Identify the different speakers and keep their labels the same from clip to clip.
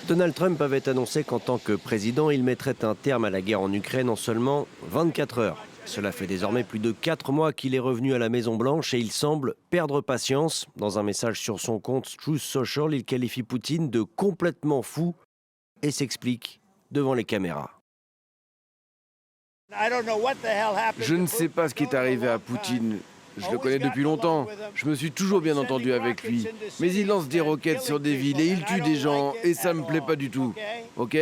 Speaker 1: Donald Trump avait annoncé qu'en tant que président, il mettrait un terme à la guerre en Ukraine en seulement 24 heures. Cela fait désormais plus de 4 mois qu'il est revenu à la Maison-Blanche et il semble perdre patience. Dans un message sur son compte Truth Social, il qualifie Poutine de complètement fou et s'explique devant les caméras.
Speaker 2: Je ne sais pas ce qui est arrivé à Poutine. Je le connais depuis longtemps. Je me suis toujours bien entendu avec lui. Mais il lance des roquettes sur des villes et il tue des gens et ça me plaît pas du tout. Ok?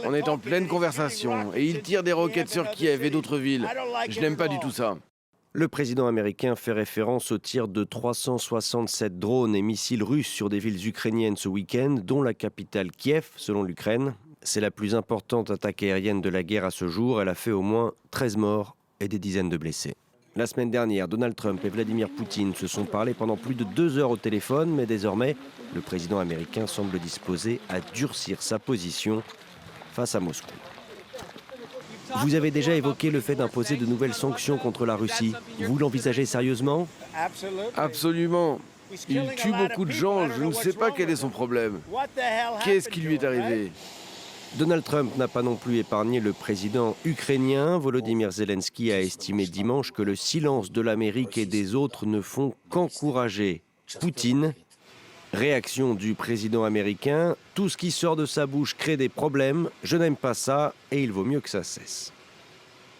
Speaker 2: On est en pleine conversation et il tire des roquettes sur Kiev et d'autres villes. Je n'aime pas du tout ça.
Speaker 1: Le président américain fait référence au tir de 367 drones et missiles russes sur des villes ukrainiennes ce week-end, dont la capitale Kiev, selon l'Ukraine. C'est la plus importante attaque aérienne de la guerre à ce jour. Elle a fait au moins 13 morts et des dizaines de blessés. La semaine dernière, Donald Trump et Vladimir Poutine se sont parlé pendant plus de 2 heures au téléphone, mais désormais, le président américain semble disposé à durcir sa position face à Moscou. Vous avez déjà évoqué le fait d'imposer de nouvelles sanctions contre la Russie. Vous l'envisagez sérieusement ?
Speaker 2: Absolument. Il tue beaucoup de gens, je ne sais pas quel est son problème. Qu'est-ce qui lui est arrivé ?
Speaker 1: Donald Trump n'a pas non plus épargné le président ukrainien. Volodymyr Zelensky a estimé dimanche que le silence de l'Amérique et des autres ne font qu'encourager Poutine. Réaction du président américain: tout ce qui sort de sa bouche crée des problèmes, je n'aime pas ça et il vaut mieux que ça cesse.